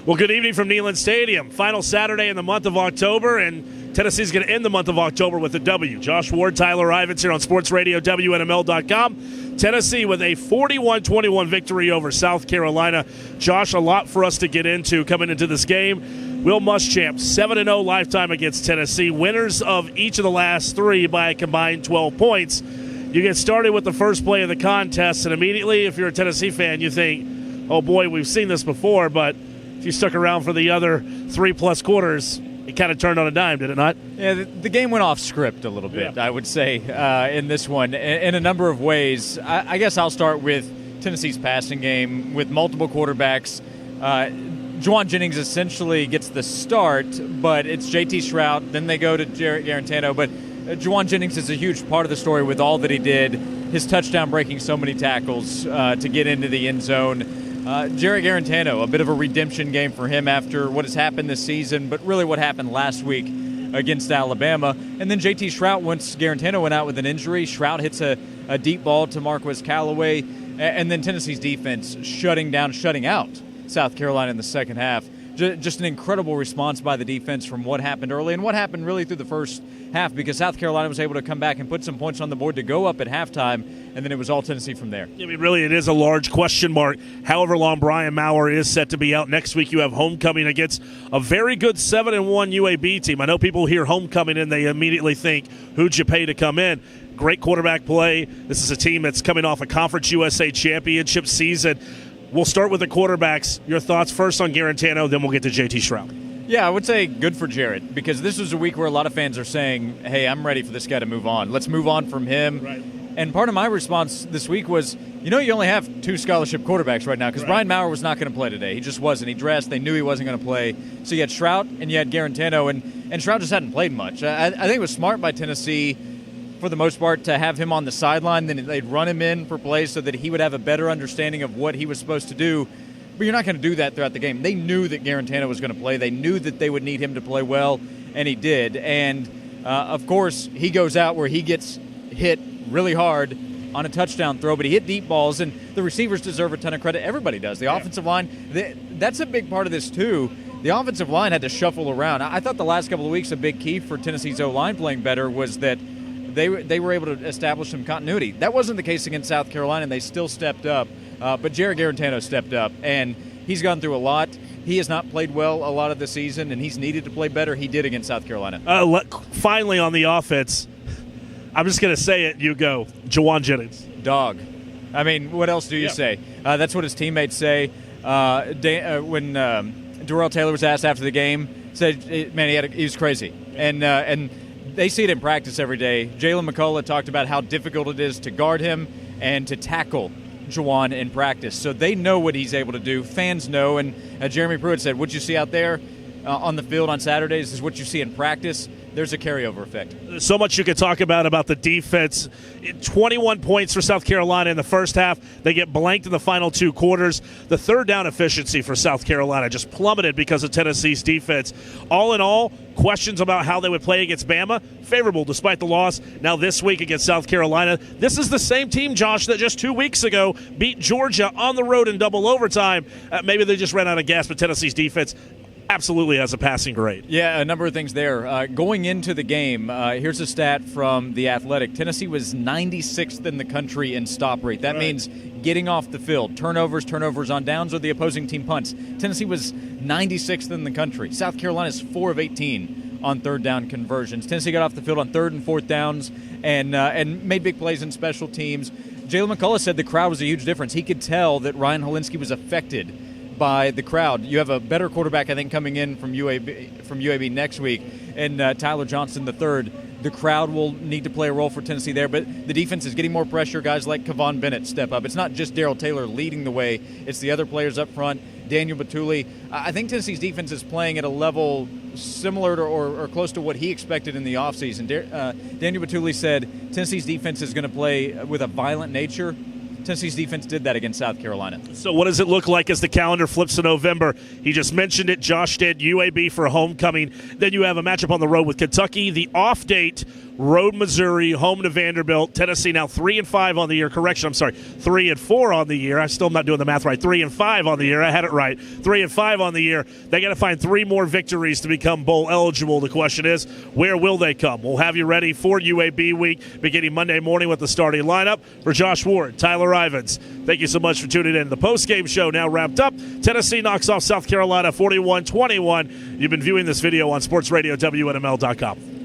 Well, good evening from Neyland Stadium. Final Saturday in the month of October, and Tennessee's going to end the month of October with a W. Josh Ward, Tyler Ivens here on Sports Radio, WNML.com. Tennessee with a 41-21 victory over South Carolina. Josh, a lot for us to get into coming into this game. Will Muschamp, 7-0 lifetime against Tennessee. Winners of each of the last three by a combined 12 points. You get started with the first play of the contest, and immediately, if you're a Tennessee fan, you think, oh boy, we've seen this before, but if you stuck around for the other 3+ quarters, it kind of turned on a dime, did it not? Yeah, the game went off script a little bit, I would say, in this one, in a number of ways. I guess I'll start with Tennessee's passing game with multiple quarterbacks. Juwan Jennings essentially gets the start, but it's J.T. Shrout. Then they go to Jarrett Garantano. But Juwan Jennings is a huge part of the story with all that he did, his touchdown breaking so many tackles to get into the end zone. Jarrett Garantano, a bit of a redemption game for him after what has happened this season, but really what happened last week against Alabama. And then J.T. Shrout, once Garantano went out with an injury, Shrout hits a deep ball to Marquez Callaway, and then Tennessee's defense shutting out South Carolina in the second half. Just an incredible response by the defense from what happened early and what happened really through the first half, because South Carolina was able to come back and put some points on the board to go up at halftime, and then it was all Tennessee from there. I mean, really, it is a large question mark. However long Brian Maurer is set to be out next week, you have homecoming against a very good 7-1 UAB team. I know people hear homecoming and they immediately think, who'd you pay to come in? Great quarterback play. This is a team that's coming off a Conference USA championship season. We'll start with the quarterbacks. Your thoughts first on Garantano, then we'll get to J.T. Shrout. Yeah, I would say good for Jarrett, because this was a week where a lot of fans are saying, hey, I'm ready for this guy to move on. Let's move on from him. Right. And part of my response this week was, you only have 2 scholarship quarterbacks right now, because Brian Maurer was not going to play today. He just wasn't. He dressed. They knew he wasn't going to play. So you had Shrout and you had Garantano, and Shrout just hadn't played much. I think it was smart by Tennessee, for the most part, to have him on the sideline. Then they'd run him in for plays so that he would have a better understanding of what he was supposed to do. But you're not going to do that throughout the game. They knew that Garantano was going to play. They knew that they would need him to play well, and he did. And, of course, he goes out where he gets hit really hard on a touchdown throw, but he hit deep balls, and the receivers deserve a ton of credit. Everybody does. The offensive line, that's a big part of this, too. The offensive line had to shuffle around. I thought the last couple of weeks a big key for Tennessee's O-line playing better was that they were able to establish some continuity. That wasn't the case against South Carolina, and they still stepped up. But Jarrett Garantano stepped up, and he's gone through a lot. He has not played well a lot of the season, and he's needed to play better. He did against South Carolina. Finally on the offense, I'm just going to say it. You go, Juwan Jennings. Dog. I mean, what else do you say? That's what his teammates say. When Juwan Taylor was asked after the game, said, man, he was crazy. And they see it in practice every day. Jalen McCullough talked about how difficult it is to guard him and to tackle Juwan in practice. So they know what he's able to do. Fans know. And Jeremy Pruitt said, what you see out there on the field on Saturdays is what you see in practice. There's a carryover effect. There's so much you could talk about the defense. 21 points for South Carolina in the first half. They get blanked in the final 2 quarters. The third down efficiency for South Carolina just plummeted because of Tennessee's defense. All in all, questions about how they would play against Bama, favorable despite the loss. Now this week against South Carolina, this is the same team, Josh, that just 2 weeks ago beat Georgia on the road in double overtime. Maybe they just ran out of gas, but Tennessee's defense absolutely has a passing grade. Yeah, a number of things there. Going into the game, here's a stat from The Athletic. Tennessee was 96th in the country in stop rate. That means getting off the field, turnovers on downs, or the opposing team punts. Tennessee was 96th in the country. South Carolina's 4 of 18 on third down conversions. Tennessee got off the field on 3rd and 4th downs and made big plays in special teams. Jalen McCullough said the crowd was a huge difference. He could tell that Ryan Helinski was affected by the crowd. You have a better quarterback, I think, coming in from UAB next week, and Tyler Johnson III. The crowd will need to play a role for Tennessee there, but the defense is getting more pressure. Guys like Kavon Bennett step up. It's not just Darrell Taylor leading the way. It's the other players up front, Daniel Batuli. I think Tennessee's defense is playing at a level similar to or close to what he expected in the offseason. Daniel Batuli said Tennessee's defense is going to play with a violent nature. Tennessee's defense did that against South Carolina. So what does it look like as the calendar flips to November? He just mentioned it. Josh did. UAB for homecoming. Then you have a matchup on the road with Kentucky. The off date road Missouri, home to Vanderbilt. Tennessee now 3-5 on the year. Correction, I'm sorry, 3-4 on the year. I'm still not doing the math right. 3-5 on the year. I had it right. 3-5 on the year. They got to find 3 more victories to become bowl eligible. The question is, where will they come? We'll have you ready for UAB week beginning Monday morning with the starting lineup. For Josh Ward, Tyler Ivens, thank you so much for tuning in. The post-game show now wrapped up. Tennessee knocks off South Carolina 41-21. You've been viewing this video on sportsradio WNML.com.